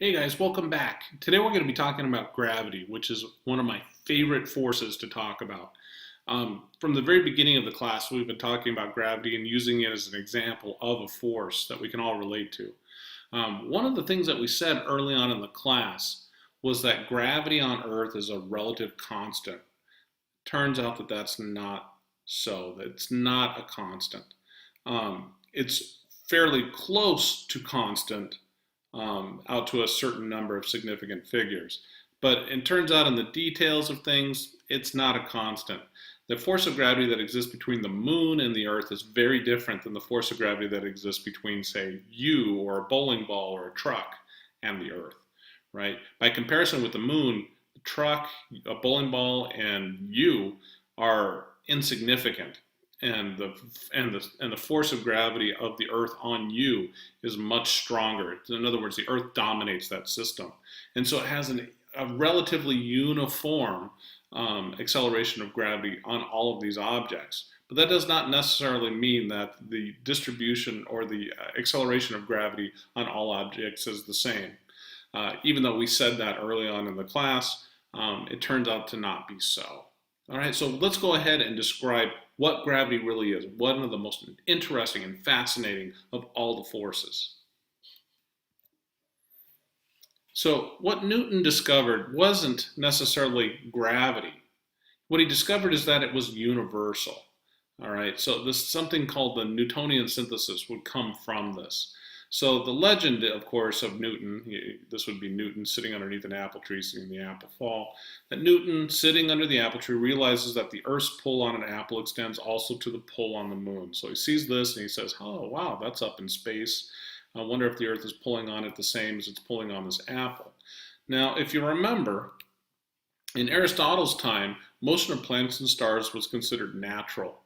Hey guys, welcome back. Today we're going to be talking about gravity, which is one of my favorite forces to talk about. From the very beginning of the class, we've been talking about gravity and using it as an example of a force that we can all relate to. One of the things that we said early on in the class was that gravity on Earth is a relative constant. Turns out that that's not so, that it's not a constant. It's fairly close to constant out to a certain number of significant figures. But it turns out in the details of things, it's not a constant. The force of gravity that exists between the moon and the earth is very different than the force of gravity that exists between, say, you or a bowling ball or a truck and the earth, right? By comparison with the moon, the truck, a bowling ball, and you are insignificant. And the force of gravity of the Earth on you is much stronger. In other words, the Earth dominates that system, and so it has a relatively uniform acceleration of gravity on all of these objects. But that does not necessarily mean that the distribution or the acceleration of gravity on all objects is the same. Even though we said that early on in the class, it turns out to not be so. All right, so let's go ahead and describe what gravity really is, one of the most interesting and fascinating of all the forces. So what Newton discovered wasn't necessarily gravity. What he discovered is that it was universal. All right, so this something called the Newtonian Synthesis would come from this. So the legend, of course, of Newton, this would be Newton sitting underneath an apple tree, seeing the apple fall, that Newton, sitting under the apple tree, realizes that the Earth's pull on an apple extends also to the pull on the moon. So he sees this and he says, oh, wow, that's up in space. I wonder if the Earth is pulling on it the same as it's pulling on this apple. Now, if you remember, in Aristotle's time, motion of planets and stars was considered natural.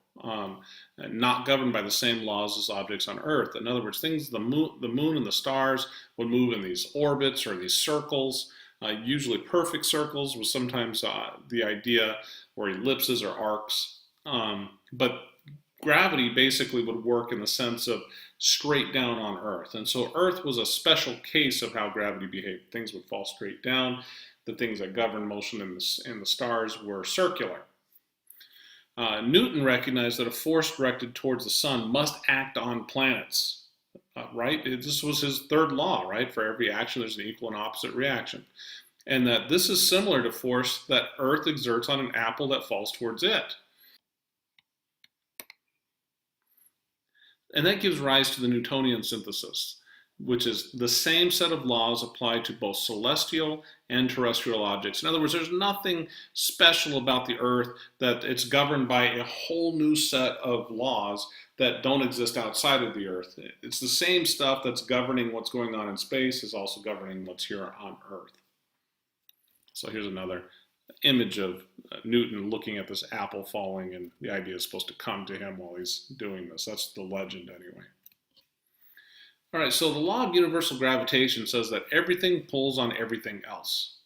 Not governed by the same laws as objects on Earth. In other words, the moon and the stars would move in these orbits or these circles, usually perfect circles with sometimes the idea or ellipses or arcs. But gravity basically would work in the sense of straight down on Earth. And so Earth was a special case of how gravity behaved. Things would fall straight down. The things that govern motion in the stars were circular. Newton recognized that a force directed towards the sun must act on planets, right? This was his third law, right? For every action, there's an equal and opposite reaction. And that this is similar to force that Earth exerts on an apple that falls towards it. And that gives rise to the Newtonian synthesis, which is the same set of laws applied to both celestial and terrestrial objects. In other words, there's nothing special about the Earth, that it's governed by a whole new set of laws that don't exist outside of the Earth. It's the same stuff that's governing what's going on in space is also governing what's here on Earth. So here's another image of Newton looking at this apple falling, and the idea is supposed to come to him while he's doing this. That's the legend anyway. All right, so the law of universal gravitation says that everything pulls on everything else.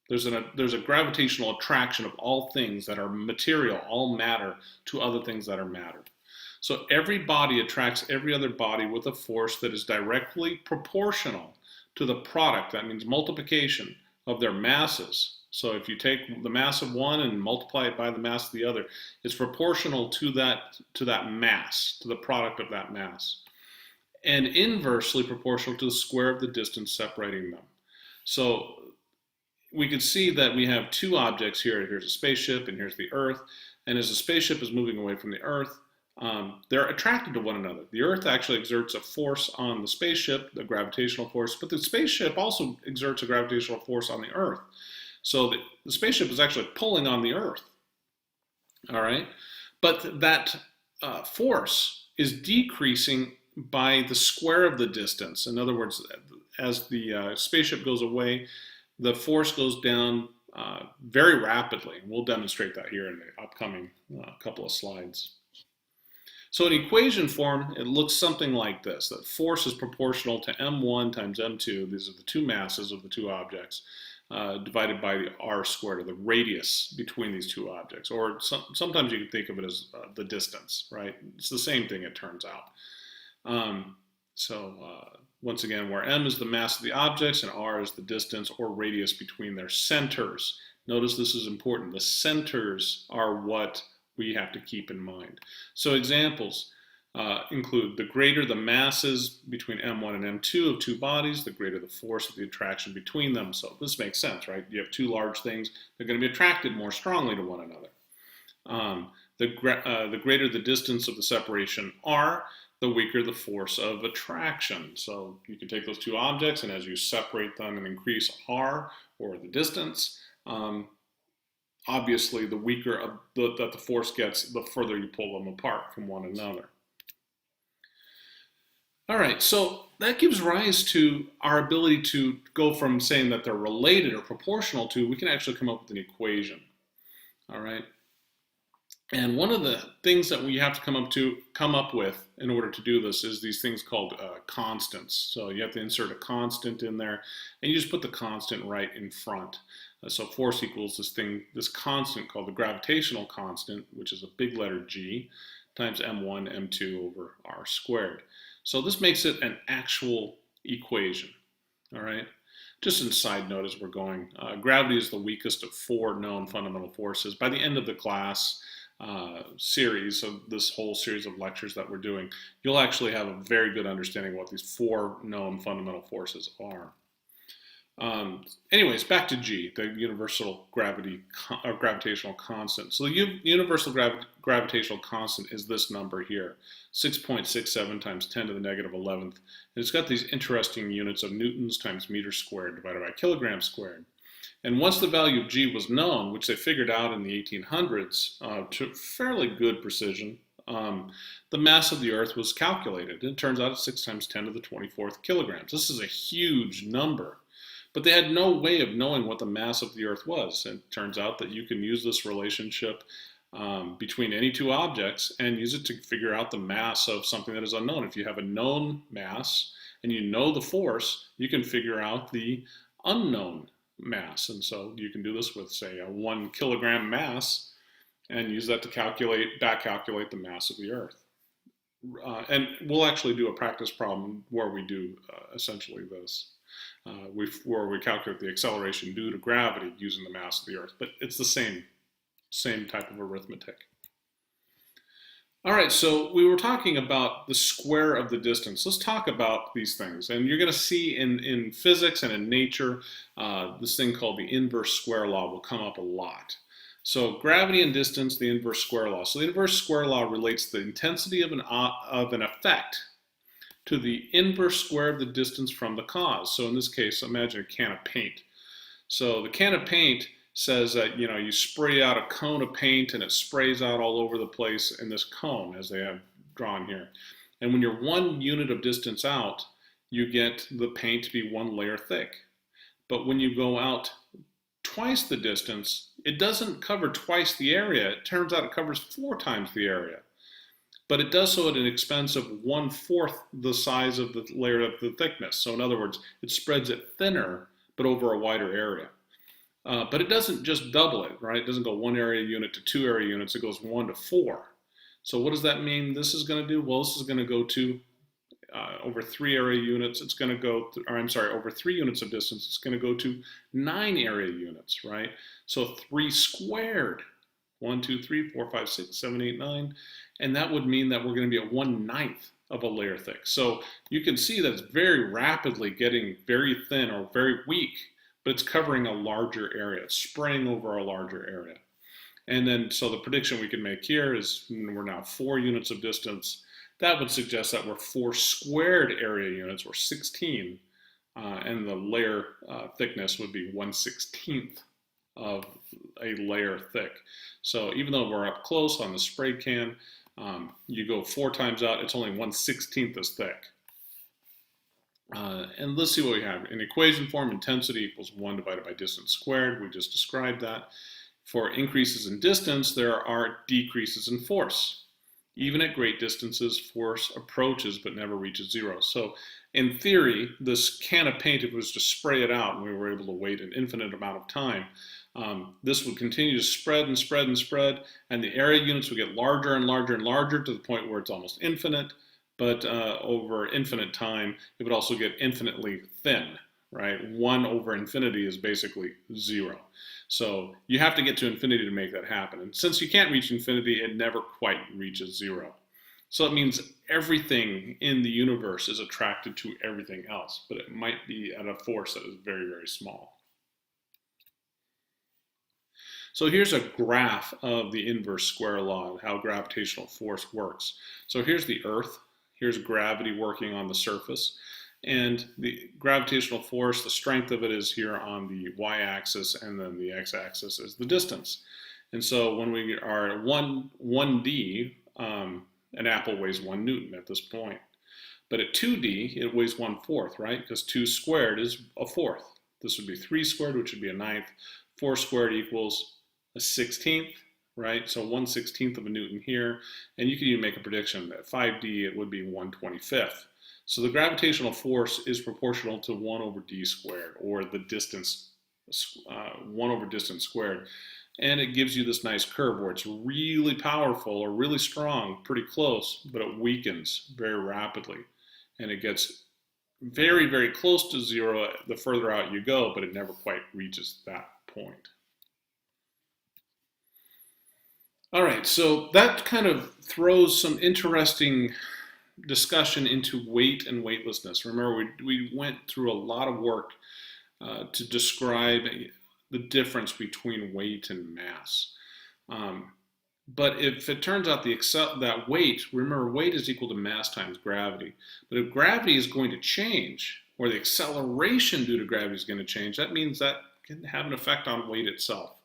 There's a gravitational attraction of all things that are material, all matter, to other things that are matter. So every body attracts every other body with a force that is directly proportional to the product, that means multiplication, of their masses. So if you take the mass of one and multiply it by the mass of the other, it's proportional to that mass, to the product of that mass, and inversely proportional to the square of the distance separating them. So we can see that we have two objects here. Here's a spaceship and here's the Earth. And as the spaceship is moving away from the Earth, they're attracted to one another. The Earth actually exerts a force on the spaceship, the gravitational force, but the spaceship also exerts a gravitational force on the Earth. So the spaceship is actually pulling on the Earth. All right? But that force is decreasing by the square of the distance. In other words, as the spaceship goes away, the force goes down very rapidly. We'll demonstrate that here in the upcoming couple of slides. So in equation form, it looks something like this, that force is proportional to m1 times m2. These are the two masses of the two objects, divided by the r squared, or the radius between these two objects. Or sometimes you can think of it as the distance, right? It's the same thing, it turns out. once again, where m is the mass of the objects and r is the distance or radius between their centers. Notice this is important. The centers are what we have to keep in mind. So examples include the greater the masses between m1 and m2 of two bodies, the greater the force of the attraction between them. So this makes sense, right? You have two large things, they're going to be attracted more strongly to one another. The greater the distance of the separation r, the weaker the force of attraction. So you can take those two objects, and as you separate them and increase r, or the distance, obviously the weaker that the force gets, the further you pull them apart from one another. All right, so that gives rise to our ability to go from saying that they're related or proportional to, we can actually come up with an equation. All right. And one of the things that we have to come up with in order to do this is these things called constants. So you have to insert a constant in there, and you just put the constant right in front. So force equals this constant called the gravitational constant, which is a big letter G, times m1, m2 over r squared. So this makes it an actual equation. All right. Just a side note as we're going, gravity is the weakest of four known fundamental forces. By the end of the class series, of this whole series of lectures that we're doing, you'll actually have a very good understanding of what these four known fundamental forces are. Anyways, back to G, the universal gravitational constant. So the universal gravitational constant is this number here, 6.67 times 10 to the negative 11th. And it's got these interesting units of newtons times meters squared divided by kilograms squared. And once the value of G was known, which they figured out in the 1800s to fairly good precision, the mass of the Earth was calculated. And it turns out it's 6 times 10 to the 24th kilograms. This is a huge number. But they had no way of knowing what the mass of the Earth was. And it turns out that you can use this relationship between any two objects and use it to figure out the mass of something that is unknown. If you have a known mass and you know the force, you can figure out the unknown mass. And so you can do this with, say, a 1 kilogram mass and use that to back calculate the mass of the Earth. And we'll actually do a practice problem where we do essentially this. Where we calculate the acceleration due to gravity using the mass of the Earth, but it's the same type of arithmetic. All right, so we were talking about the square of the distance. Let's talk about these things, and you're going to see in physics and in nature, this thing called the inverse square law will come up a lot. So gravity and distance, the inverse square law. So the inverse square law relates the intensity of an effect to the inverse square of the distance from the cause. So in this case, imagine a can of paint. So the can of paint says that, you spray out a cone of paint and it sprays out all over the place in this cone as they have drawn here. And when you're 1 unit of distance out, you get the paint to be 1 layer thick. But when you go out twice the distance, it doesn't cover twice the area. It turns out it covers 4 times the area. But it does so at an expense of 1/4 the size of the layer of the thickness. So in other words, it spreads it thinner, but over a wider area. But it doesn't just double it, right? It doesn't go 1 area unit to 2 area units. It goes 1 to 4. So what does that mean this is going to do? Well, this is going to go to over 3 area units. It's going to go, over 3 units of distance, it's going to go to 9 area units, right? So 3 squared. 1, 2, 3, 4, 5, 6, 7, 8, 9. And that would mean that we're going to be at 1/9 of a layer thick. So you can see that it's very rapidly getting very thin or very weak, but it's covering a larger area. It's spraying over a larger area. And then, so the prediction we can make here is we're now 4 units of distance. That would suggest that we're 4 squared area units, or 16, and the layer thickness would be 1/16 of a layer thick. So even though we're up close on the spray can, you go 4 times out, it's only 1/16 as thick. And let's see what we have. In equation form, intensity equals 1 divided by distance squared. We just described that. For increases in distance, there are decreases in force. Even at great distances, force approaches but never reaches 0. So in theory, this can of paint, if it was to spray it out and we were able to wait an infinite amount of time, this would continue to spread and spread and spread, and the area units would get larger and larger and larger to the point where it's almost infinite. but over infinite time, it would also get infinitely thin, right? 1 over infinity is basically 0. So you have to get to infinity to make that happen. And since you can't reach infinity, it never quite reaches 0. So it means everything in the universe is attracted to everything else, but it might be at a force that is very, very small. So here's a graph of the inverse square law and how gravitational force works. So here's the Earth. Here's gravity working on the surface. And the gravitational force, the strength of it is here on the y-axis, and then the x-axis is the distance. And so when we are at 1D, an apple weighs 1 Newton at this point. But at 2D, it weighs 1/4, right? Because 2 squared is a fourth. This would be 3 squared, which would be a ninth. 4 squared equals a 16th, right? So 1/16 of a Newton here. And you can even make a prediction that 5D, it would be 1/25. So the gravitational force is proportional to 1 over d squared, or the distance, 1 over distance squared. And it gives you this nice curve where it's really powerful or really strong, pretty close, but it weakens very rapidly. And it gets very, very close to 0 the further out you go, but it never quite reaches that point. All right, so that kind of throws some interesting discussion into weight and weightlessness. Remember, we went through a lot of work to describe the difference between weight and mass. But if it turns out that weight, remember, weight is equal to mass times gravity. But if gravity is going to change, or the acceleration due to gravity is going to change, that means that can have an effect on weight itself.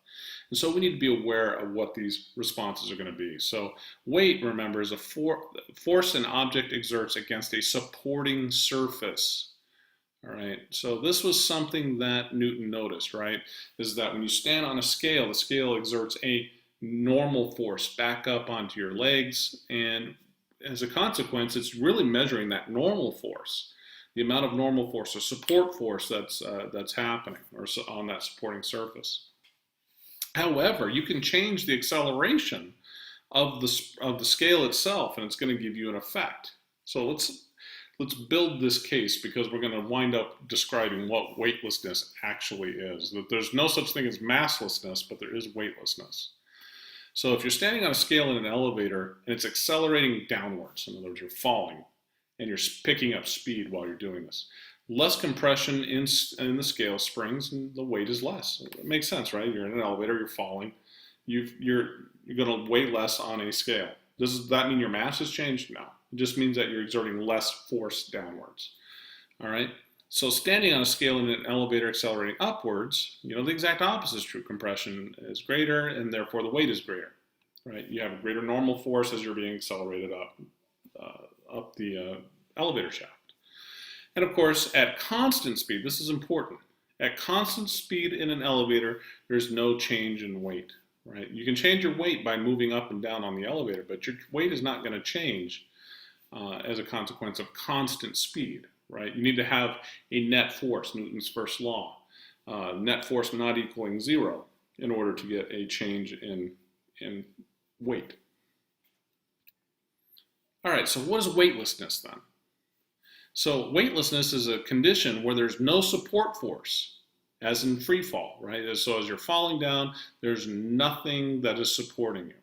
And so we need to be aware of what these responses are going to be. So weight, remember, is a force an object exerts against a supporting surface. All right, so this was something that Newton noticed, right? Is that when you stand on a scale, the scale exerts a normal force back up onto your legs, and as a consequence, it's really measuring that normal force, the amount of normal force or support force that's happening or on that supporting surface. However, you can change the acceleration of the scale itself, and it's going to give you an effect. So let's build this case, because we're going to wind up describing what weightlessness actually is. That there's no such thing as masslessness, but there is weightlessness. So if you're standing on a scale in an elevator and it's accelerating downwards, in other words, you're falling, and you're picking up speed while you're doing this, less compression in the scale springs, and the weight is less. It makes sense, right? You're in an elevator, you're falling, you're going to weigh less on a scale. Does that mean your mass has changed? No. It just means that you're exerting less force downwards. All right? So standing on a scale in an elevator accelerating upwards, the exact opposite is true. Compression is greater, and therefore the weight is greater. Right? You have a greater normal force as you're being accelerated up the elevator shaft. And of course, at constant speed, this is important. At constant speed in an elevator, there's no change in weight. Right? You can change your weight by moving up and down on the elevator, but your weight is not going to change as a consequence of constant speed. Right? You need to have a net force, Newton's first law. Net force not equaling 0 in order to get a change in weight. All right, so what is weightlessness then? So weightlessness is a condition where there's no support force, as in free fall, right? So as you're falling down, there's nothing that is supporting you.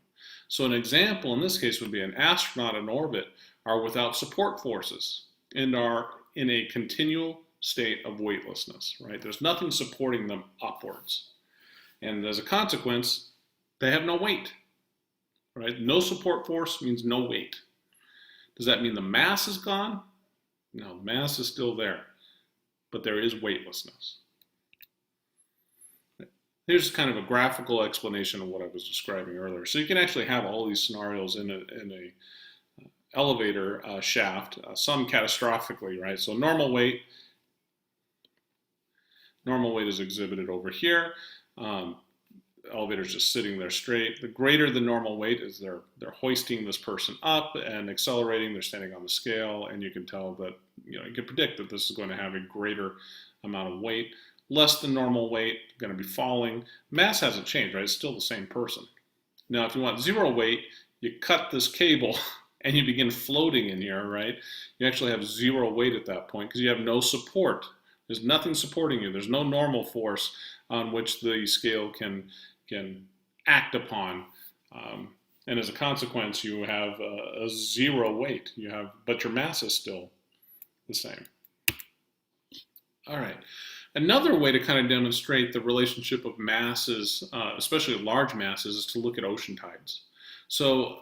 So an example in this case would be an astronaut in orbit are without support forces and are in a continual state of weightlessness, right? There's nothing supporting them upwards. And as a consequence, they have no weight, right? No support force means no weight. Does that mean the mass is gone? No, mass is still there, but there is weightlessness. Here's kind of a graphical explanation of what I was describing earlier. So you can actually have all these scenarios in a elevator shaft, some catastrophically, right? So normal weight is exhibited over here. Elevator's just sitting there straight. The greater the normal weight is they're hoisting this person up and accelerating. They're standing on the scale, and you can tell that, you can predict that this is going to have a greater amount of weight. Less than normal weight, going to be falling. Mass hasn't changed, right? It's still the same person. Now, if you want 0 weight, you cut this cable and you begin floating in here, right? You actually have zero weight at that point because you have no support. There's nothing supporting you. There's no normal force on which the scale can act upon. And as a consequence, you have a zero weight. But your mass is still the same. All right. Another way to kind of demonstrate the relationship of masses, especially large masses, is to look at ocean tides. So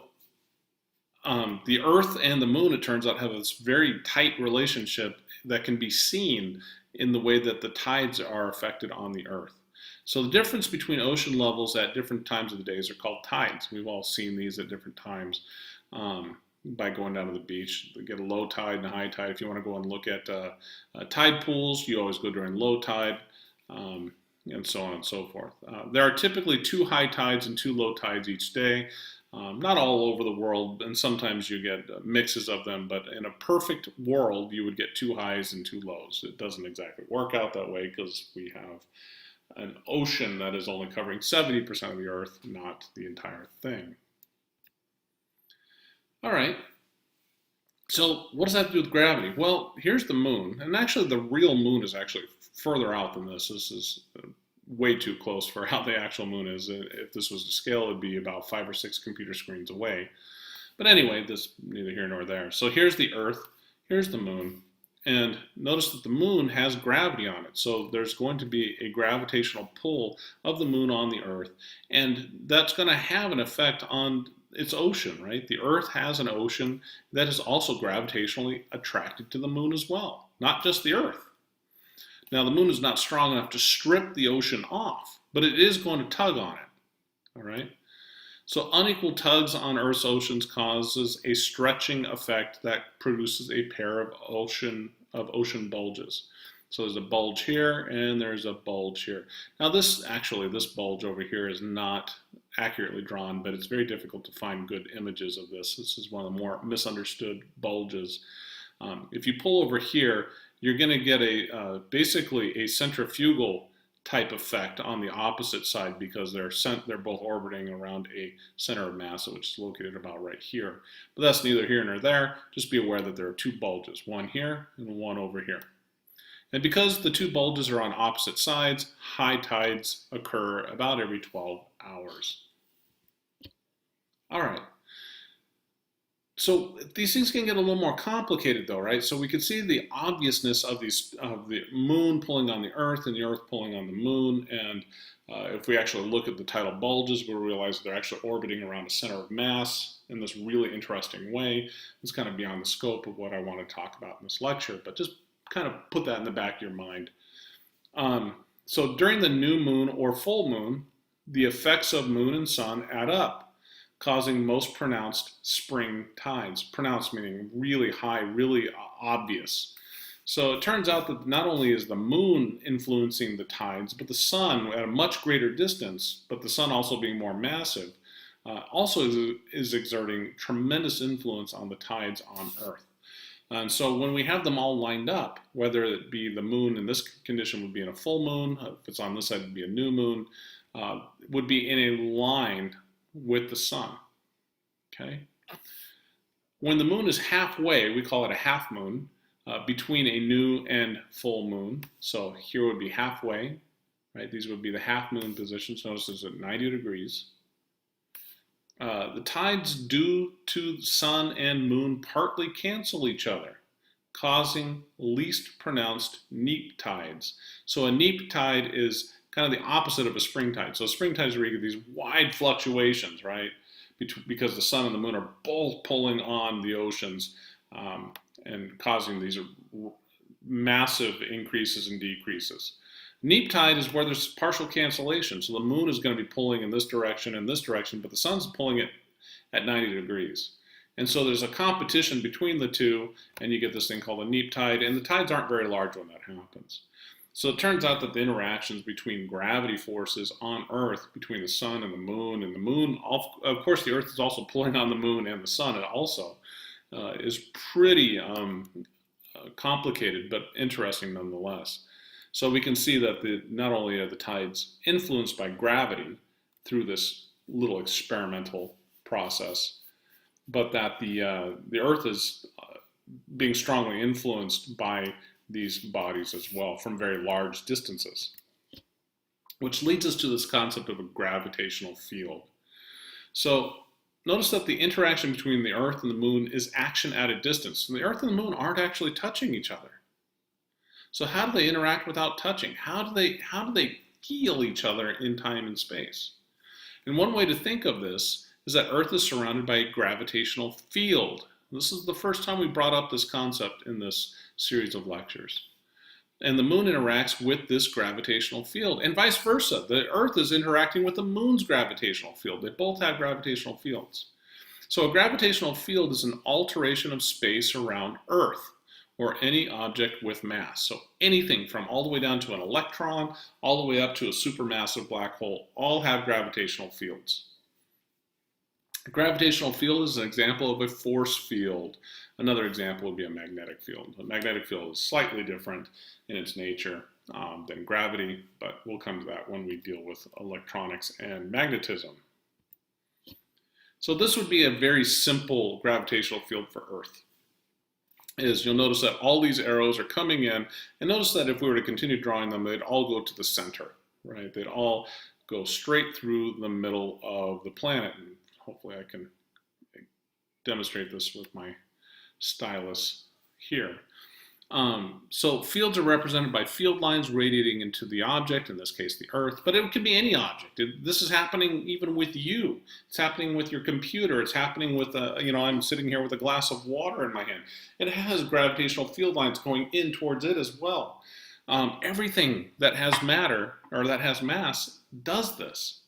the Earth and the Moon, it turns out, have this very tight relationship that can be seen in the way that the tides are affected on the Earth. So the difference between ocean levels at different times of the days are called tides. We've all seen these at different times by going down to the beach. You get a low tide and a high tide. If you want to go and look at tide pools, you always go during low tide, and so on and so forth. There are typically 2 high tides and 2 low tides each day. Not all over the world, and sometimes you get mixes of them, but in a perfect world, you would get 2 highs and 2 lows. It doesn't exactly work out that way because we have an ocean that is only covering 70% of the Earth, not the entire thing. All right, so what does that have to do with gravity? Well, here's the moon, and actually the real moon is actually further out than this. This is way too close for how the actual moon is. If this was to scale, it would be about 5 or 6 computer screens away. But anyway, this neither here nor there. So here's the Earth, here's the moon, and notice that the moon has gravity on it. So there's going to be a gravitational pull of the moon on the Earth, and that's going to have an effect on its ocean, right? The Earth has an ocean that is also gravitationally attracted to the moon as well, not just the Earth. Now, the moon is not strong enough to strip the ocean off, but it is going to tug on it, all right? So unequal tugs on Earth's oceans causes a stretching effect that produces a pair of ocean bulges. So there's a bulge here and there's a bulge here. Now this bulge over here is not accurately drawn, but it's very difficult to find good images of this. This is one of the more misunderstood bulges. If you pull over here, you're going to get basically a centrifugal type effect on the opposite side because they're both orbiting around a center of mass, which is located about right here. But that's neither here nor there. Just be aware that there are 2 bulges, one here and one over here. And because the 2 bulges are on opposite sides, high tides occur about every 12 hours. All right. So these things can get a little more complicated though, right? So we can see the obviousness of the moon pulling on the Earth and the Earth pulling on the moon. And if we actually look at the tidal bulges, we'll realize they're actually orbiting around a center of mass in this really interesting way. It's kind of beyond the scope of what I want to talk about in this lecture, but just kind of put that in the back of your mind. So during the new moon or full moon, the effects of moon and sun add up, causing most pronounced spring tides. Pronounced meaning really high, really obvious. So it turns out that not only is the moon influencing the tides, but the sun at a much greater distance, but the sun also being more massive, also is exerting tremendous influence on the tides on Earth. And so when we have them all lined up, whether it be the moon in this condition would be in a full moon, if it's on this side it would be a new moon, would be in a line with the sun, okay? When the moon is halfway, we call it a half moon, between a new and full moon. So here would be halfway, right? These would be the half moon positions. Notice it's at 90 degrees. The tides due to sun and moon partly cancel each other, causing least pronounced neap tides. So a neap tide is kind of the opposite of a spring tide. So a spring tide is where you get these wide fluctuations, right? Because the sun and the moon are both pulling on the oceans and causing these massive increases and decreases. Neap tide is where there's partial cancellation. So the moon is going to be pulling in this direction and this direction, but the sun's pulling it at 90 degrees. And so there's a competition between the two, and you get this thing called a neap tide, and the tides aren't very large when that happens. So it turns out that the interactions between gravity forces on Earth, between the sun and the moon, of course the Earth is also pulling on the moon and the sun, it also is pretty complicated, but interesting nonetheless. So we can see that not only are the tides influenced by gravity through this little experimental process, but that the Earth is being strongly influenced by these bodies as well from very large distances, which leads us to this concept of a gravitational field. So notice that the interaction between the Earth and the Moon is action at a distance. And the Earth and the Moon aren't actually touching each other. So how do they interact without touching? How do they feel each other in time and space? And one way to think of this is that Earth is surrounded by a gravitational field. This is the first time we brought up this concept in this series of lectures. And the Moon interacts with this gravitational field, and vice versa. The Earth is interacting with the Moon's gravitational field. They both have gravitational fields. So a gravitational field is an alteration of space around Earth, or any object with mass. So anything from all the way down to an electron, all the way up to a supermassive black hole, all have gravitational fields. A gravitational field is an example of a force field. Another example would be a magnetic field. A magnetic field is slightly different in its nature than gravity, but we'll come to that when we deal with electronics and magnetism. So this would be a very simple gravitational field for Earth. You'll notice that all these arrows are coming in, and notice that if we were to continue drawing them, they'd all go to the center, right? They'd all go straight through the middle of the planet. And hopefully I can demonstrate this with my stylus here. So fields are represented by field lines radiating into the object, in this case the Earth, but it could be any object. This is happening even with you. It's happening with your computer. It's happening with, I'm sitting here with a glass of water in my hand. It has gravitational field lines going in towards it as well. Everything that has matter, or that has mass, does this.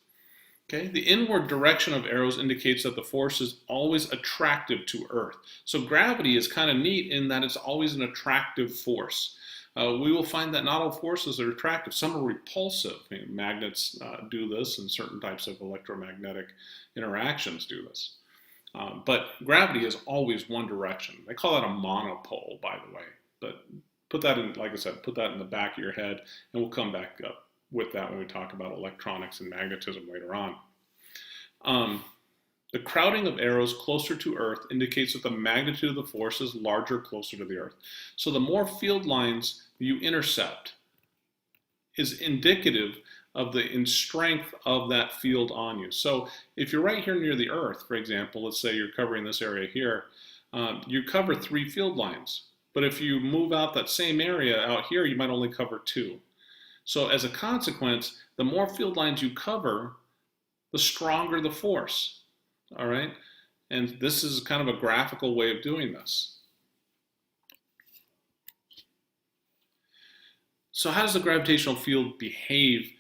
Okay, the inward direction of arrows indicates that the force is always attractive to Earth. So gravity is kind of neat in that it's always an attractive force. We will find that not all forces are attractive. Some are repulsive. Magnets do this, and certain types of electromagnetic interactions do this. But gravity is always one direction. They call that a monopole, by the way. But put that in, like I said, put that in the back of your head, and we'll come back up with that when we talk about electronics and magnetism later on. The crowding of arrows closer to Earth indicates that the magnitude of the force is larger closer to the Earth. So the more field lines you intercept is indicative of the strength of that field on you. So if you're right here near the Earth, for example, let's say you're covering this area here, you cover 3 field lines. But if you move out that same area out here, you might only cover 2. So as a consequence, the more field lines you cover, the stronger the force, all right? And this is kind of a graphical way of doing this. So how does the gravitational field behave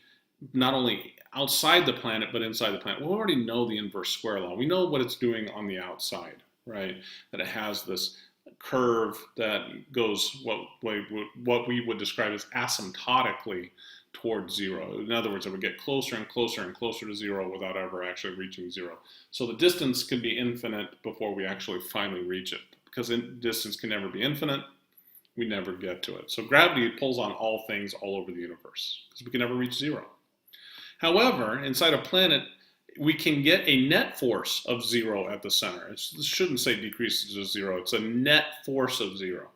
not only outside the planet, but inside the planet? Well, we already know the inverse square law. We know what it's doing on the outside, right? That it has this curve that goes what we would describe as asymptotically towards 0. In other words, it would get closer and closer and closer to 0 without ever actually reaching 0. So the distance can be infinite before we actually finally reach it. Because distance can never be infinite, we never get to it. So gravity pulls on all things all over the universe because we can never reach 0. However, inside a planet, we can get a net force of 0 at the center. It shouldn't say decreases to 0. It's a net force of 0.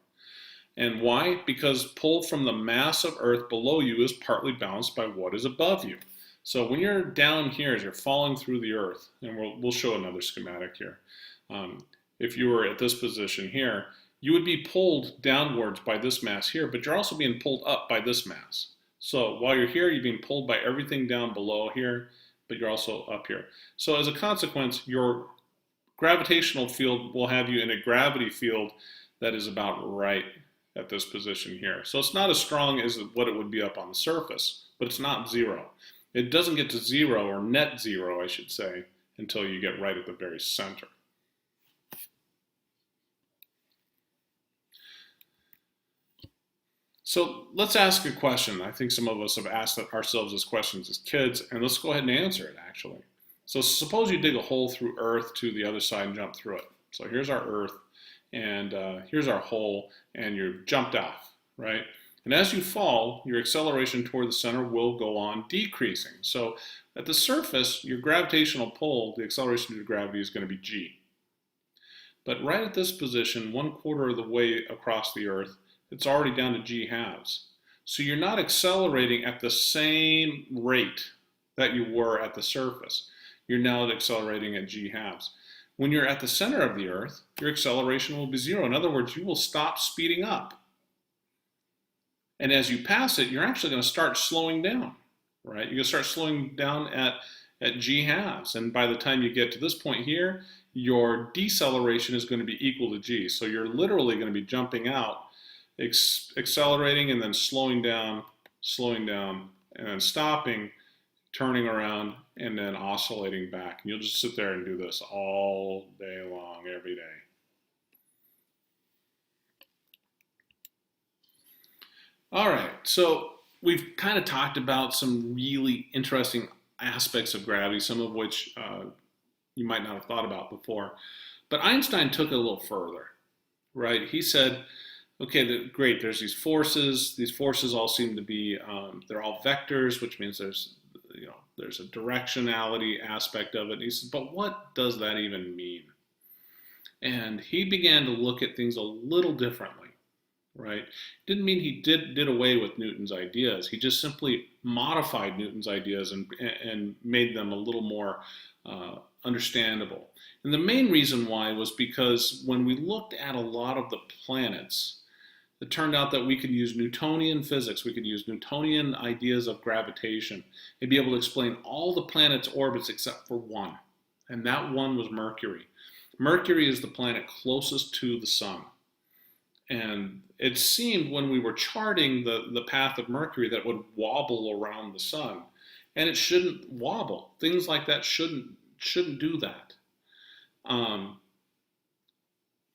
And why? Because pull from the mass of Earth below you is partly balanced by what is above you. So when you're down here, as you're falling through the Earth, and we'll show another schematic here. If you were at this position here, you would be pulled downwards by this mass here, but you're also being pulled up by this mass. So while you're here, you're being pulled by everything down below here, but you're also up here. So as a consequence, your gravitational field will have you in a gravity field that is about right at this position here. So it's not as strong as what it would be up on the surface, but it's not 0. It doesn't get to 0, or net 0, I should say, until you get right at the very center. So let's ask a question. I think some of us have asked ourselves this questions as kids, and let's go ahead and answer it actually. So suppose you dig a hole through Earth to the other side and jump through it. So here's our Earth, and here's our hole, and you're jumped off, right? And as you fall, your acceleration toward the center will go on decreasing. So at the surface, your gravitational pull, the acceleration due to gravity, is going to be g. But right at this position, 1/4 of the way across the Earth, it's already down to g halves. So you're not accelerating at the same rate that you were at the surface. You're now accelerating at g halves. When you're at the center of the Earth, your acceleration will be 0. In other words, you will stop speeding up. And as you pass it, you're actually going to start slowing down, right? You're going to start slowing down at g halves. And by the time you get to this point here, your deceleration is going to be equal to g. So you're literally going to be jumping out, accelerating and then slowing down, and then stopping, turning around, and then oscillating back. And you'll just sit there and do this all day long, every day. All right, so we've kind of talked about some really interesting aspects of gravity, some of which you might not have thought about before. But Einstein took it a little further, right? He said, okay, great, there's these forces. These forces all seem to be, they're all vectors, which means there's a directionality aspect of it. And he said, but what does that even mean? And he began to look at things a little differently, right? Didn't mean he did away with Newton's ideas. He just simply modified Newton's ideas and made them a little more understandable. And the main reason why was because when we looked at a lot of the planets, it turned out that we could use Newtonian physics, we could use Newtonian ideas of gravitation, and be able to explain all the planets' orbits except for one. And that one was Mercury. Mercury is the planet closest to the sun. And it seemed when we were charting the path of Mercury that it would wobble around the sun. And it shouldn't wobble. Things like that shouldn't do that.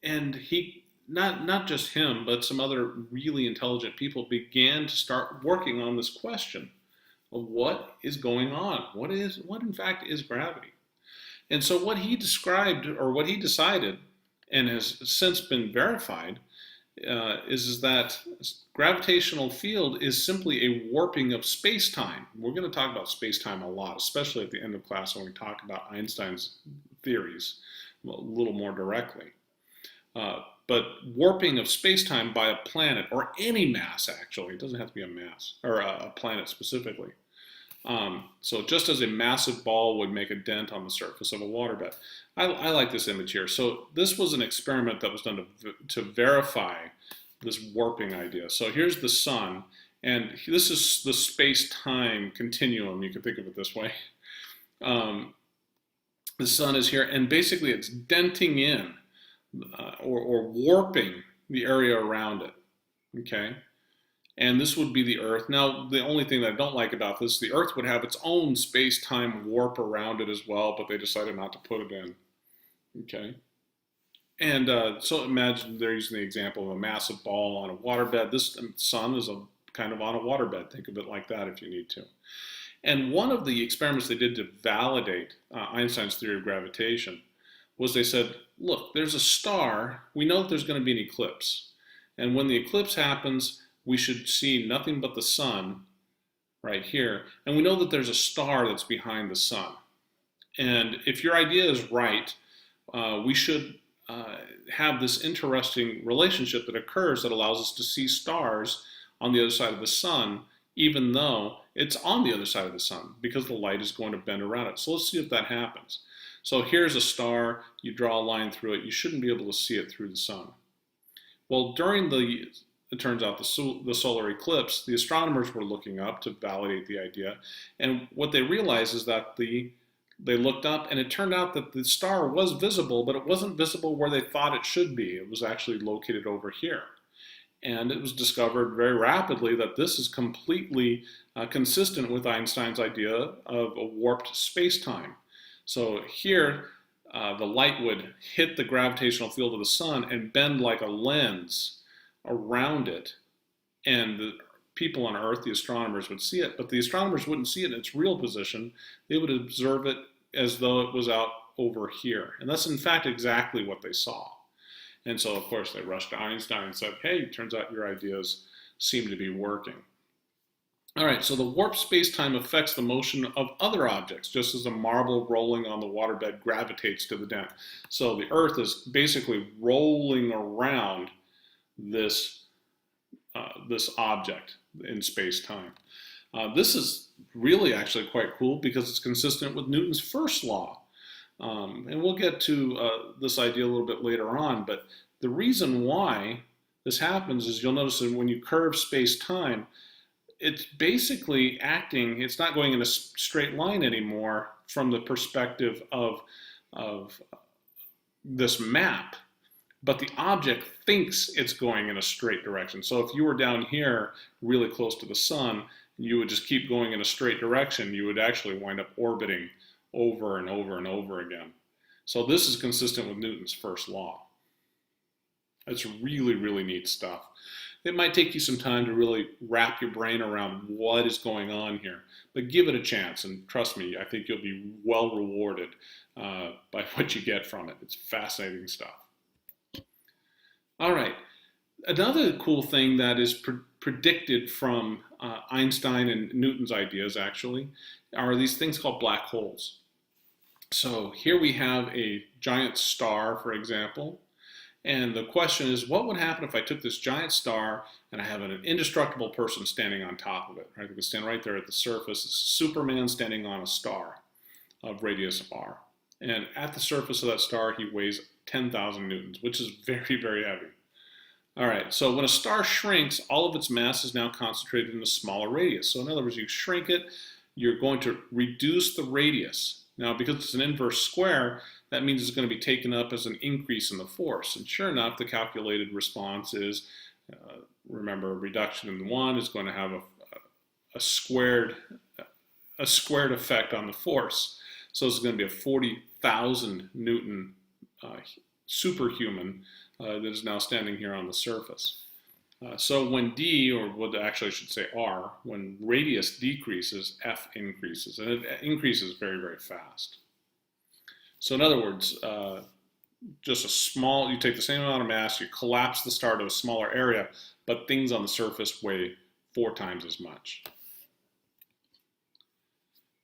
And he, not just him, but some other really intelligent people began to start working on this question of what is going on? What in fact is gravity? And so what he described, or what he decided, and has since been verified, is that gravitational field is simply a warping of space-time. We're going to talk about space-time a lot, especially at the end of class when we talk about Einstein's theories a little more directly. But warping of space-time by a planet, or any mass actually, it doesn't have to be a mass, or a planet specifically. So just as a massive ball would make a dent on the surface of a waterbed. I like this image here. So this was an experiment that was done to verify this warping idea. So here's the sun, and this is the space-time continuum, you can think of it this way. The sun is here, and basically it's denting in, or warping the area around it, okay? And this would be the Earth. Now, the only thing that I don't like about this, the Earth would have its own space-time warp around it as well, but they decided not to put it in, okay? And so imagine they're using the example of a massive ball on a waterbed. This sun is kind of on a waterbed. Think of it like that if you need to. And one of the experiments they did to validate Einstein's theory of gravitation was they said, look, there's a star. We know that there's going to be an eclipse. And when the eclipse happens, we should see nothing but the sun right here. And we know that there's a star that's behind the sun. And if your idea is right, we should have this interesting relationship that occurs that allows us to see stars on the other side of the sun, even though it's on the other side of the sun, because the light is going to bend around it. So let's see if that happens. So here's a star, you draw a line through it, you shouldn't be able to see it through the sun. Well, during it turns out the solar eclipse, the astronomers were looking up to validate the idea, and what they realized is that they looked up, and it turned out that the star was visible, but it wasn't visible where they thought it should be. It was actually located over here. And it was discovered very rapidly that this is completely consistent with Einstein's idea of a warped space-time. So here, the light would hit the gravitational field of the sun and bend like a lens around it. And the people on Earth, the astronomers, would see it, but the astronomers wouldn't see it in its real position. They would observe it as though it was out over here. And that's in fact exactly what they saw. And so, of course, they rushed to Einstein and said, hey, it turns out your ideas seem to be working. All right, so the warp space-time affects the motion of other objects, just as a marble rolling on the waterbed gravitates to the dent. So the Earth is basically rolling around this, this object in space-time. This is really actually quite cool because it's consistent with Newton's first law. And we'll get to this idea a little bit later on, but the reason why this happens is you'll notice that when you curve space-time, it's basically acting, it's not going in a straight line anymore from the perspective of this map, but the object thinks it's going in a straight direction. So if you were down here really close to the sun, you would just keep going in a straight direction, you would actually wind up orbiting over and over and over again. So this is consistent with Newton's first law. It's really, really neat stuff. It might take you some time to really wrap your brain around what is going on here, but give it a chance, and trust me, I think you'll be well rewarded by what you get from it. It's fascinating stuff. All right, another cool thing that is predicted from Einstein and Newton's ideas, actually, are these things called black holes. So here we have a giant star, for example, and the question is, what would happen if I took this giant star and I have an indestructible person standing on top of it, right? We can stand right there at the surface. It's Superman standing on a star of radius r. And at the surface of that star, he weighs 10,000 newtons, which is very, very heavy. All right, so when a star shrinks, all of its mass is now concentrated in a smaller radius. So in other words, you shrink it, you're going to reduce the radius. Now, because it's an inverse square, that means it's going to be taken up as an increase in the force. And sure enough, the calculated response is, remember, a reduction in 1 is going to have a squared effect on the force. So it's going to be a 40,000 Newton superhuman that is now standing here on the surface. So when d, or what actually I should say r, when radius decreases, f increases, and it increases very, very fast. So in other words, just a small, you take the same amount of mass, you collapse the star to a smaller area, but things on the surface weigh 4 times as much.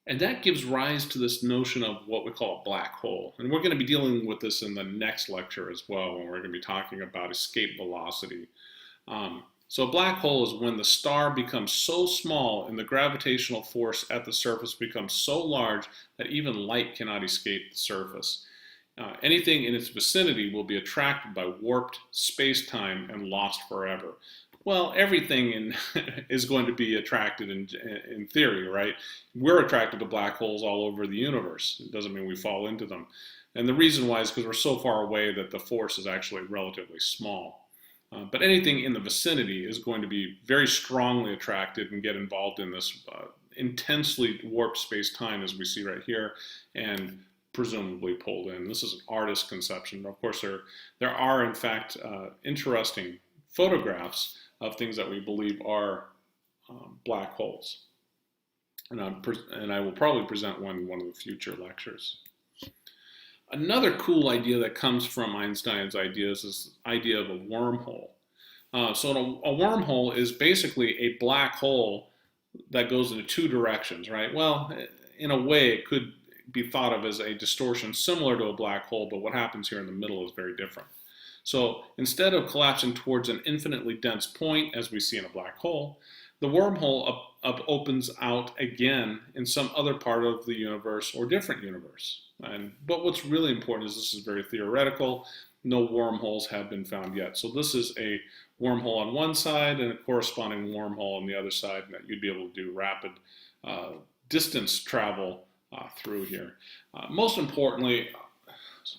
And that gives rise to this notion of what we call a black hole. And we're going to be dealing with this in the next lecture as well, when we're going to be talking about escape velocity. So a black hole is when the star becomes so small and the gravitational force at the surface becomes so large that even light cannot escape the surface. Anything in its vicinity will be attracted by warped space-time and lost forever. Well, everything is going to be attracted in theory, right? We're attracted to black holes all over the universe. It doesn't mean we fall into them. And the reason why is because we're so far away that the force is actually relatively small. But anything in the vicinity is going to be very strongly attracted and get involved in this intensely warped space-time, as we see right here, and presumably pulled in. This is an artist's conception. Of course, there are, in fact, interesting photographs of things that we believe are black holes. And I will probably present one in one of the future lectures. Another cool idea that comes from Einstein's ideas is the idea of a wormhole. So a wormhole is basically a black hole that goes into 2 directions, right? Well, in a way, it could be thought of as a distortion similar to a black hole, but what happens here in the middle is very different. So instead of collapsing towards an infinitely dense point, as we see in a black hole, the wormhole opens out again in some other part of the universe or different universe. But what's really important is this is very theoretical. No wormholes have been found yet. So this is a wormhole on one side and a corresponding wormhole on the other side, and that you'd be able to do rapid distance travel through here. Most importantly,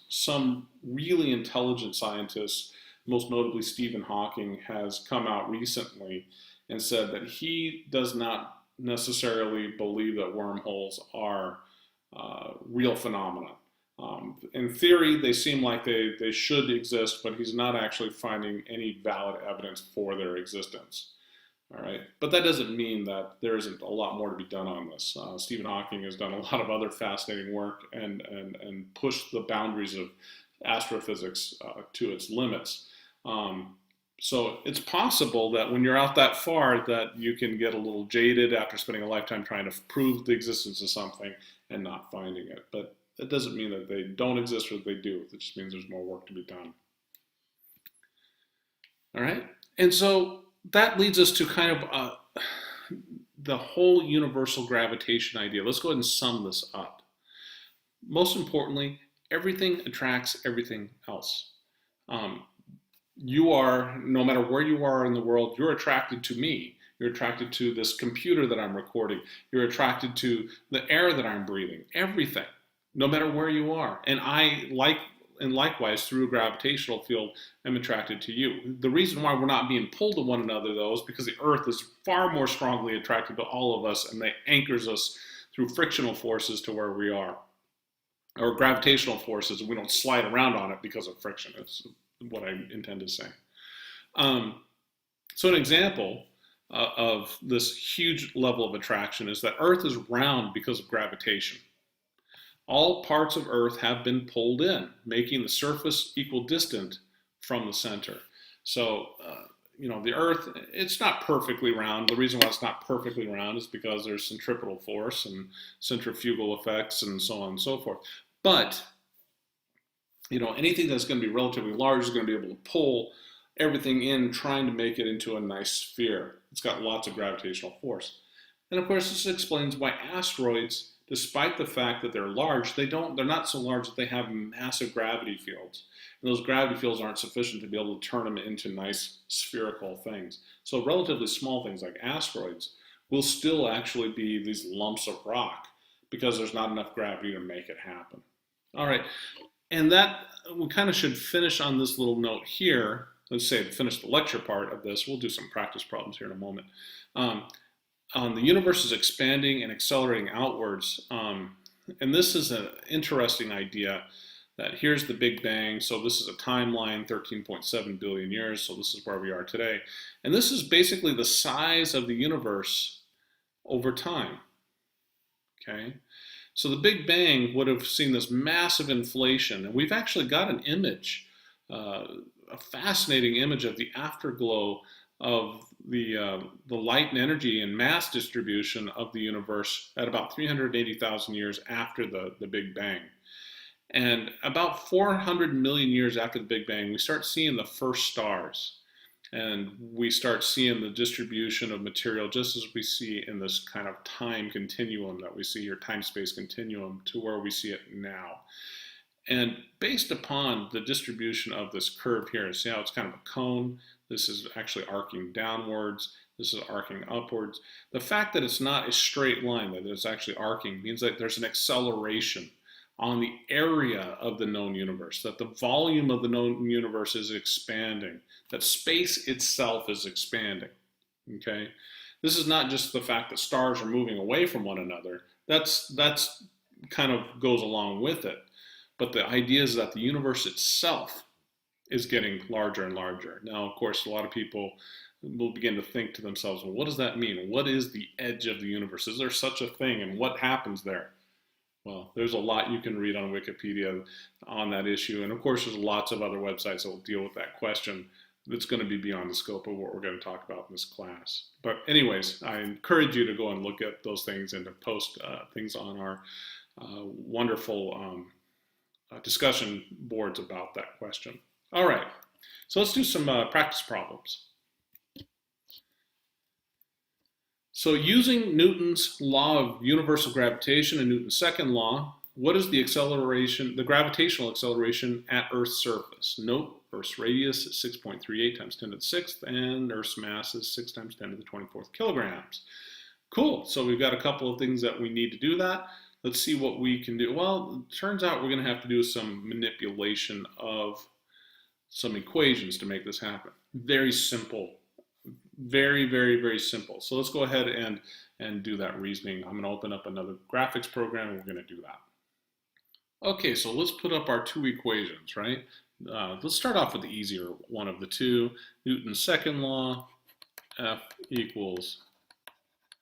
some really intelligent scientists, most notably Stephen Hawking, has come out recently and said that he does not necessarily believe that wormholes are real phenomena. In theory, they seem like they should exist, but he's not actually finding any valid evidence for their existence. All right, but that doesn't mean that there isn't a lot more to be done on this. Stephen Hawking has done a lot of other fascinating work and pushed the boundaries of astrophysics to its limits. So it's possible that when you're out that far that you can get a little jaded after spending a lifetime trying to prove the existence of something and not finding it. But that doesn't mean that they don't exist or that they do. It just means there's more work to be done. All right? And so that leads us to kind of the whole universal gravitation idea. Let's go ahead and sum this up. Most importantly, everything attracts everything else. You are, no matter where you are in the world, you're attracted to me. You're attracted to this computer that I'm recording. You're attracted to the air that I'm breathing. Everything, no matter where you are. And likewise, through a gravitational field, I'm attracted to you. The reason why we're not being pulled to one another, though, is because the Earth is far more strongly attracted to all of us, and that anchors us through frictional forces to where we are, or gravitational forces, and we don't slide around on it because of friction. That's what I intend to say. So an example of this huge level of attraction is that Earth is round because of gravitation. All parts of Earth have been pulled in, making the surface equidistant from the center. So, the Earth, it's not perfectly round. The reason why it's not perfectly round is because there's centripetal force and centrifugal effects and so on and so forth. But, anything that's going to be relatively large is going to be able to pull everything in, trying to make it into a nice sphere. It's got lots of gravitational force. And of course, this explains why asteroids, despite the fact that they're large, they're not so large that they have massive gravity fields. And those gravity fields aren't sufficient to be able to turn them into nice spherical things. So relatively small things like asteroids will still actually be these lumps of rock because there's not enough gravity to make it happen. All right, and that we kind of should finish on this little note here. Let's say to finish the lecture part of this. We'll do some practice problems here in a moment. The universe is expanding and accelerating outwards. And this is an interesting idea that here's the Big Bang. So this is a timeline, 13.7 billion years. So this is where we are today. And this is basically the size of the universe over time. Okay. So the Big Bang would have seen this massive inflation. And we've actually got an image, a fascinating image of the afterglow of the light and energy and mass distribution of the universe at about 380,000 years after the Big Bang. And about 400 million years after the Big Bang, we start seeing the first stars. And we start seeing the distribution of material just as we see in this kind of time continuum that we see here, time-space continuum, to where we see it now. And based upon the distribution of this curve here, see how it's kind of a cone? This is actually arcing downwards. This is arcing upwards. The fact that it's not a straight line, that it's actually arcing, means that there's an acceleration on the area of the known universe, that the volume of the known universe is expanding, that space itself is expanding, okay? This is not just the fact that stars are moving away from one another. That's kind of goes along with it. But the idea is that the universe itself is getting larger and larger. Now, of course, a lot of people will begin to think to themselves, well, what does that mean? What is the edge of the universe? Is there such a thing? And what happens there? Well, there's a lot you can read on Wikipedia on that issue. And of course, there's lots of other websites that will deal with that question. That's going to be beyond the scope of what we're going to talk about in this class. But anyways, I encourage you to go and look at those things and to post things on our wonderful discussion boards about that question. All right, so let's do some practice problems. So using Newton's law of universal gravitation and Newton's second law, what is the acceleration, the gravitational acceleration at Earth's surface? Note, Earth's radius is 6.38 times 10 to the 6th, and Earth's mass is 6 times 10 to the 24th kilograms. Cool, so we've got a couple of things that we need to do that. Let's see what we can do. Well, it turns out we're going to have to do some manipulation of some equations to make this happen. Very simple. Very, very, very simple. So let's go ahead and do that reasoning. I'm going to open up another graphics program and we're going to do that. Okay, so let's put up our two equations, right? Let's start off with the easier one of the two. Newton's second law, F equals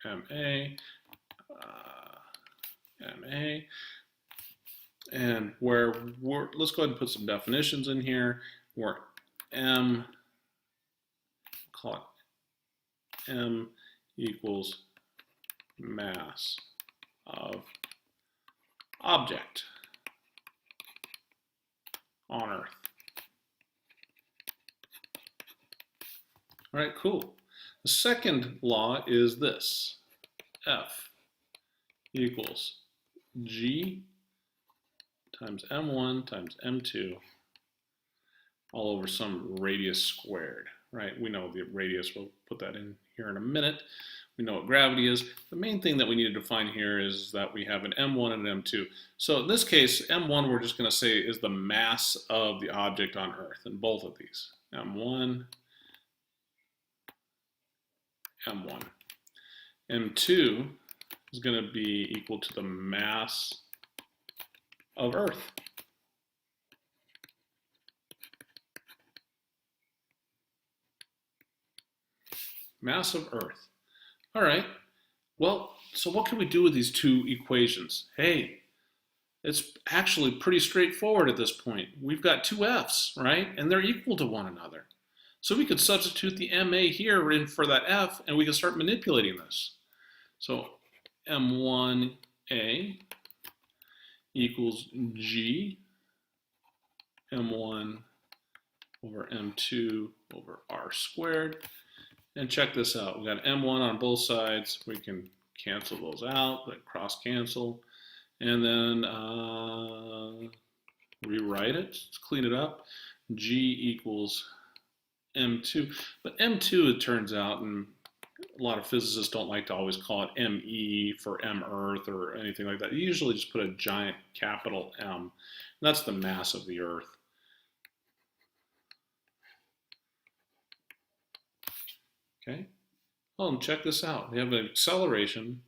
ma, ma. And let's go ahead and put some definitions in here, where m call it m equals mass of object on Earth. All right, cool. The second law is this. F equals g times m1 times m2 all over some radius squared, right? We know the radius, we'll put that in here in a minute. We know what gravity is. The main thing that we need to define here is that we have an m1 and an m2. So in this case, m1 we're just going to say is the mass of the object on Earth in both of these. m1, m1. m2 is going to be equal to the mass of Earth. Mass of Earth. All right. Well, so what can we do with these two equations? Hey, it's actually pretty straightforward at this point. We've got two F's, right? And they're equal to one another. So we could substitute the MA here in for that F, and we can start manipulating this. So M1A equals G M1 over M2 over R squared. And check this out. We've got M1 on both sides. We can cancel those out, like cross cancel. And then rewrite it. Let's clean it up. G equals M2. But M2, it turns out, and a lot of physicists don't like to always call it ME for M Earth or anything like that. You usually just put a giant capital M. And that's the mass of the Earth. Okay. Oh, and check this out. We have an acceleration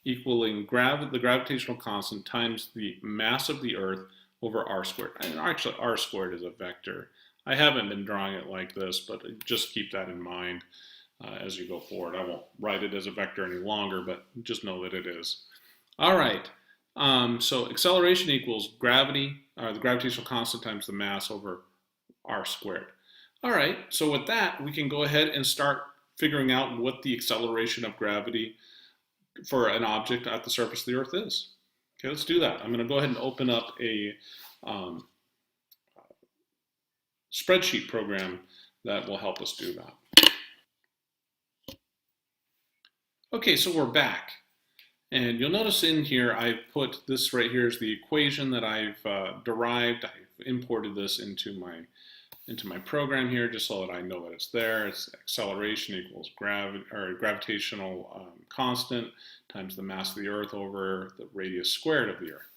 equaling the gravitational constant times the mass of the Earth over r squared. And actually, r squared is a vector. I haven't been drawing it like this, but just keep that in mind as you go forward. I won't write it as a vector any longer, but just know that it is. All right. So acceleration equals gravity, the gravitational constant times the mass over r squared. All right, so with that, we can go ahead and start figuring out what the acceleration of gravity for an object at the surface of the Earth is. Okay, let's do that. I'm going to go ahead and open up a spreadsheet program that will help us do that. Okay, so we're back. And you'll notice in here, I've put this right here is the equation that I've derived. I've imported this into my program here just so that I know that it's there. It's acceleration equals gravitational constant times the mass of the Earth over the radius squared of the Earth.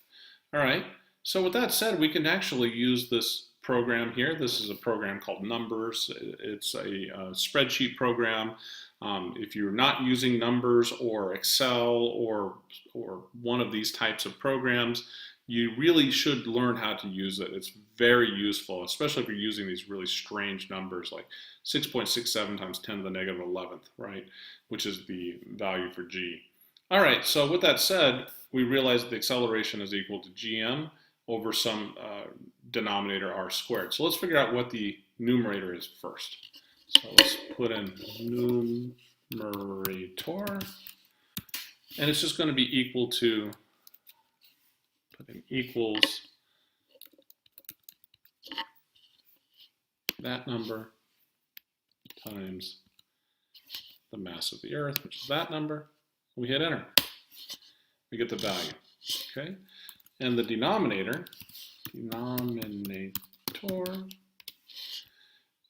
All right, so with that said, we can actually use this program here. This is a program called Numbers. It's a spreadsheet program. If you're not using Numbers or Excel or one of these types of programs, you really should learn how to use it. It's very useful, especially if you're using these really strange numbers like 6.67 times 10 to the negative 11th, right? Which is the value for g. All right, so with that said, we realize the acceleration is equal to gm over some denominator r squared. So let's figure out what the numerator is first. So let's put in numerator, and it's just going to be equal to, put in equals that number times the mass of the Earth, which is that number. We hit enter. We get the value, okay? And the denominator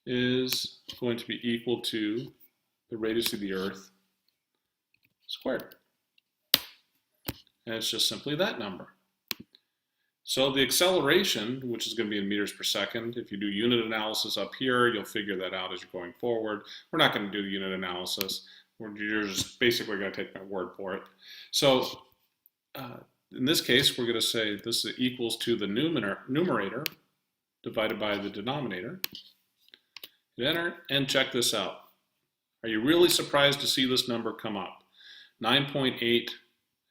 is going to be equal to the radius of the Earth squared. And it's just simply that number. So the acceleration, which is going to be in meters per second, if you do unit analysis up here, you'll figure that out as you're going forward. We're not going to do unit analysis. You're just basically going to take my word for it. So in this case, we're going to say this equals to the numerator divided by the denominator. Hit enter and check this out. Are you really surprised to see this number come up? 9.8.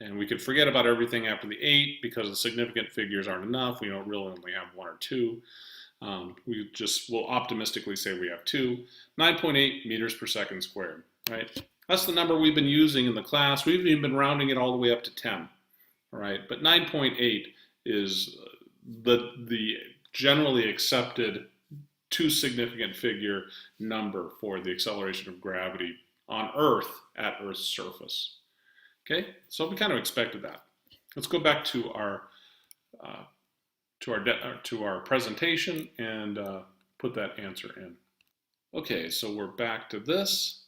And we could forget about everything after the 8 because the significant figures aren't enough. We don't really only have 1 or 2. We'll optimistically say we have 2. 9.8 meters per second squared, right? That's the number we've been using in the class. We've even been rounding it all the way up to 10, all right? But 9.8 is the generally accepted 2 significant figure number for the acceleration of gravity on Earth at Earth's surface. Okay, so we kind of expected that. Let's go back to our presentation and put that answer in. Okay, so we're back to this,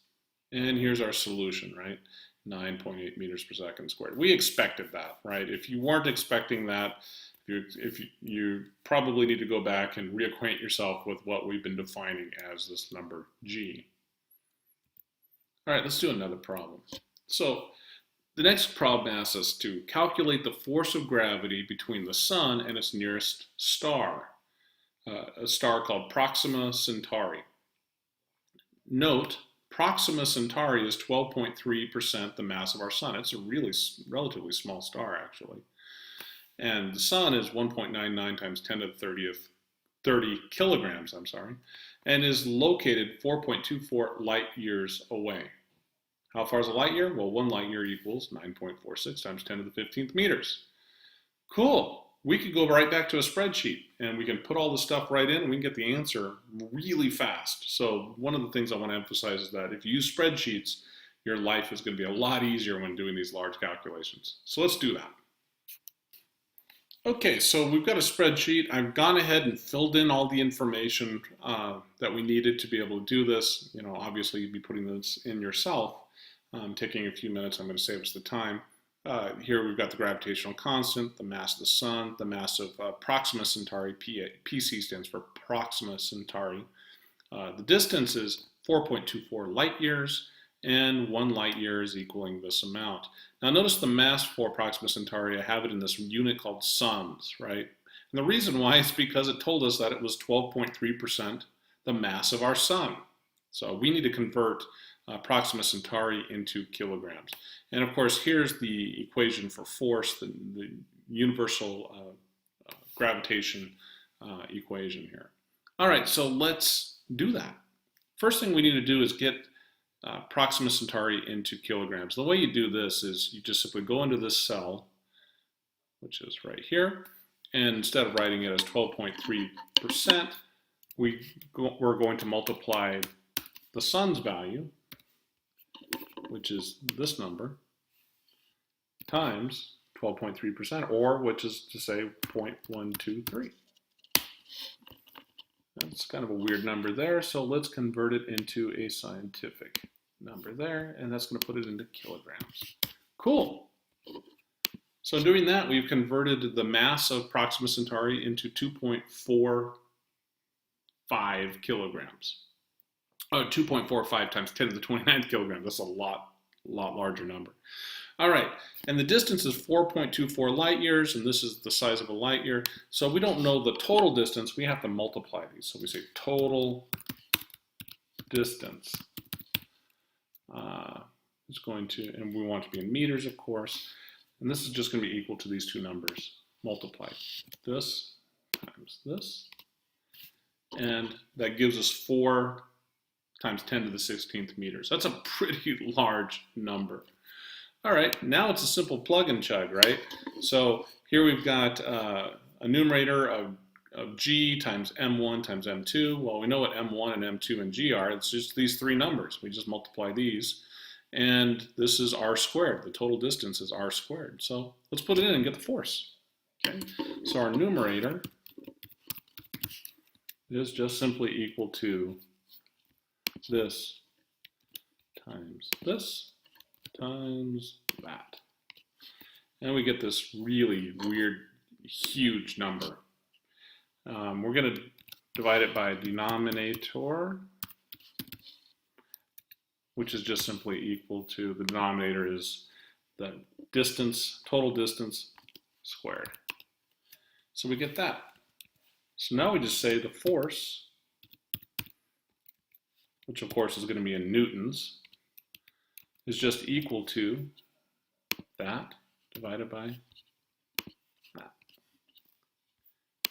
and here's our solution, right? 9.8 meters per second squared. We expected that, right? If you weren't expecting that, you probably need to go back and reacquaint yourself with what we've been defining as this number g. All right, let's do another problem. So the next problem asks us to calculate the force of gravity between the sun and its nearest star, a star called Proxima Centauri. Note, Proxima Centauri is 12.3% the mass of our sun. It's a relatively small star, actually. And the sun is 1.99 times 10 to the 30 kilograms, and is located 4.24 light years away. How far is a light year? Well, 1 light year equals 9.46 times 10 to the 15th meters. Cool. We could go right back to a spreadsheet, and we can put all the stuff right in, and we can get the answer really fast. So one of the things I want to emphasize is that if you use spreadsheets, your life is going to be a lot easier when doing these large calculations. So let's do that. Okay, so we've got a spreadsheet. I've gone ahead and filled in all the information that we needed to be able to do this. You know, obviously you'd be putting this in yourself. Taking a few minutes, I'm going to save us the time. Here we've got the gravitational constant, the mass of the sun, the mass of Proxima Centauri, PC stands for Proxima Centauri. The distance is 4.24 light years, and 1 light year is equaling this amount. Now notice the mass for Proxima Centauri, I have it in this unit called suns, right? And the reason why is because it told us that it was 12.3% the mass of our sun. So we need to convert Proxima Centauri into kilograms. And of course, here's the equation for force, the universal gravitation equation here. All right, so let's do that. First thing we need to do is get Proxima Centauri into kilograms. The way you do this is you just simply go into this cell, which is right here, and instead of writing it as 12.3%, we're going to multiply the sun's value, which is this number, times 12.3%, or which is to say 0.123. That's kind of a weird number there, so let's convert it into a scientific number there, and that's going to put it into kilograms. Cool. So doing that, we've converted the mass of Proxima Centauri into 2.45 kilograms. Oh, 2.45 times 10 to the 29th kilograms. That's a lot larger number. All right, and the distance is 4.24 light years, and this is the size of a light year. So we don't know the total distance. We have to multiply these. So we say total distance is going to, and we want it to be in meters, of course. And this is just going to be equal to these two numbers multiplied. This times this. And that gives us 4 times 10 to the 16th meters. That's a pretty large number. All right, now it's a simple plug and chug, right? So here we've got a numerator of g times m1 times m2. Well, we know what m1 and m2 and g are. It's just these 3 numbers. We just multiply these. And this is r squared. The total distance is r squared. So let's put it in and get the force. Okay, so our numerator is just simply equal to this times this times that. And we get this really weird, huge number. We're going to divide it by a denominator, which is just simply equal to, the denominator is the distance, total distance squared. So we get that. So now we just say the force, which of course is going to be in newtons, is just equal to that divided by that,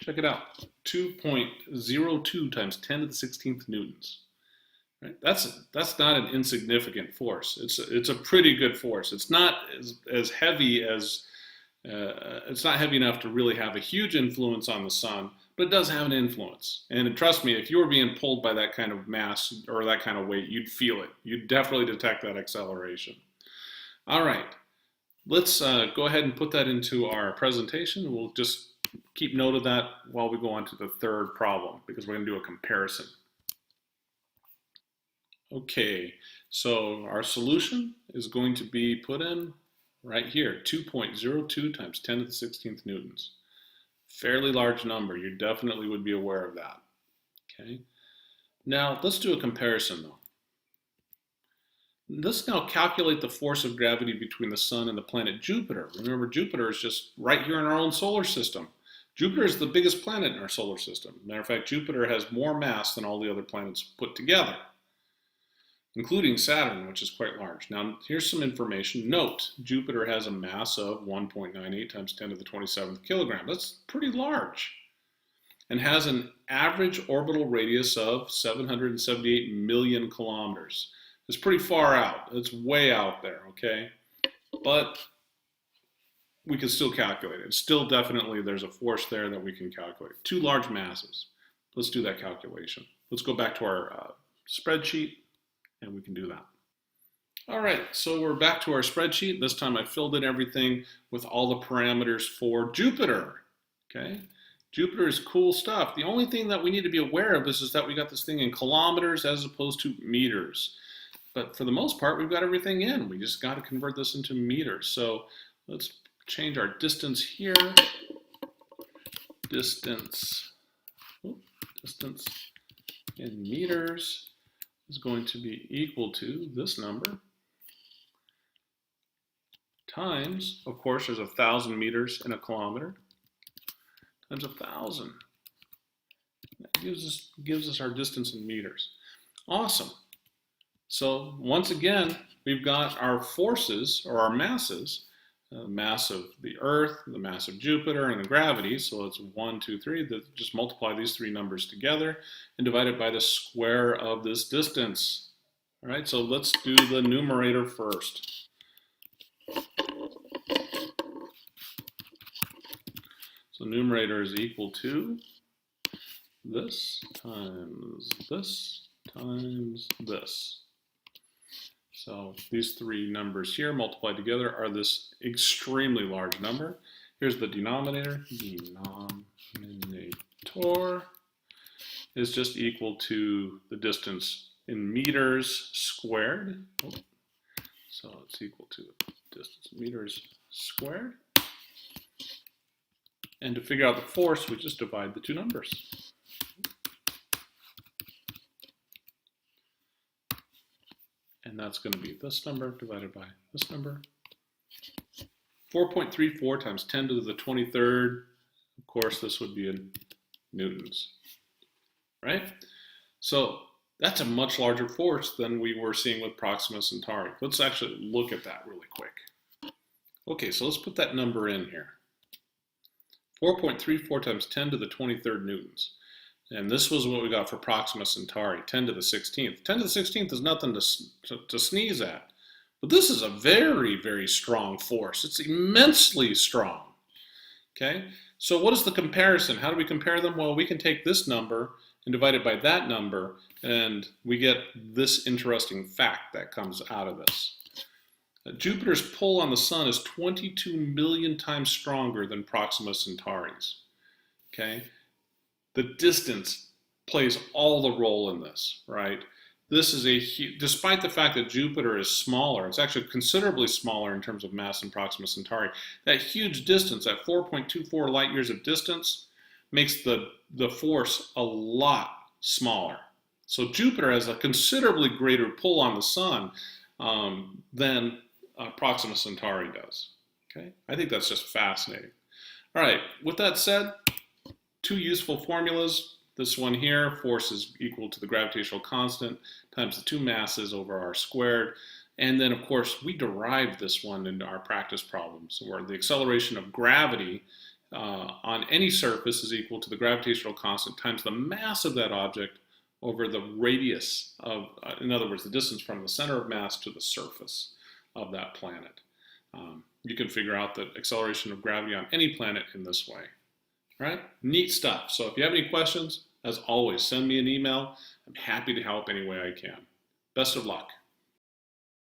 Check it out, 2.02 times 10 to the 16th newtons. Right? That's not an insignificant force. It's a pretty good force. It's not as heavy as it's not heavy enough to really have a huge influence on the sun, but it does have an influence. And trust me, if you were being pulled by that kind of mass or that kind of weight, you'd feel it. You'd definitely detect that acceleration. All right, let's go ahead and put that into our presentation. We'll just keep note of that while we go on to the third problem, because we're going to do a comparison. Okay, so our solution is going to be put in right here, 2.02 times 10 to the 16th newtons. Fairly large number. You definitely would be aware of that. Okay. Now let's do a comparison though. Let's now calculate the force of gravity between the sun and the planet Jupiter. Remember, Jupiter is just right here in our own solar system. Jupiter is the biggest planet in our solar system. Matter of fact, Jupiter has more mass than all the other planets put together, including Saturn, which is quite large. Now, here's some information. Note, Jupiter has a mass of 1.98 times 10 to the 27th kilogram. That's pretty large. And has an average orbital radius of 778 million kilometers. It's pretty far out. It's way out there, okay? But we can still calculate it. Still definitely there's a force there that we can calculate. Two large masses. Let's do that calculation. Let's go back to our spreadsheet, and we can do that. All right, so we're back to our spreadsheet. This time I filled in everything with all the parameters for Jupiter, okay? Jupiter is cool stuff. The only thing that we need to be aware of is that we got this thing in kilometers as opposed to meters. But for the most part, we've got everything in. We just got to convert this into meters. So let's change our distance here. Distance in meters is going to be equal to this number times, of course, there's 1,000 meters in a kilometer, times 1,000. That gives us our distance in meters. Awesome. So once again, we've got our forces, or our masses, the mass of the Earth, the mass of Jupiter, and the gravity. So it's 1, 2, 3. Just multiply these three numbers together and divide it by the square of this distance. All right, so let's do the numerator first. So numerator is equal to this times this times this. So these three numbers here multiplied together are this extremely large number. Here's the denominator. Denominator is just equal to the distance in meters squared. So it's equal to distance in meters squared. And to figure out the force, we just divide the two numbers. And that's going to be this number divided by this number. 4.34 times 10 to the 23rd. Of course, this would be in newtons, right? So that's a much larger force than we were seeing with Proxima Centauri. Let's actually look at that really quick. Okay, so let's put that number in here. 4.34 times 10 to the 23rd newtons. And this was what we got for Proxima Centauri, 10 to the 16th. 10 to the 16th is nothing to sneeze at. But this is a very, very strong force. It's immensely strong. Okay? So what is the comparison? How do we compare them? Well, we can take this number and divide it by that number, and we get this interesting fact that comes out of this. Jupiter's pull on the sun is 22 million times stronger than Proxima Centauri's. Okay? The distance plays all the role in this, right? This is despite the fact that Jupiter is smaller, it's actually considerably smaller in terms of mass than Proxima Centauri. That huge distance, that 4.24 light years of distance, makes the force a lot smaller. So Jupiter has a considerably greater pull on the sun than Proxima Centauri does. Okay, I think that's just fascinating. All right, with that said, two useful formulas. This one here, force is equal to the gravitational constant times the two masses over r squared. And then, of course, we derived this one in our practice problems, where the acceleration of gravity on any surface is equal to the gravitational constant times the mass of that object over the radius of, in other words, the distance from the center of mass to the surface of that planet. You can figure out the acceleration of gravity on any planet in this way. All right? Neat stuff. So if you have any questions, as always, send me an email. I'm happy to help any way I can. Best of luck.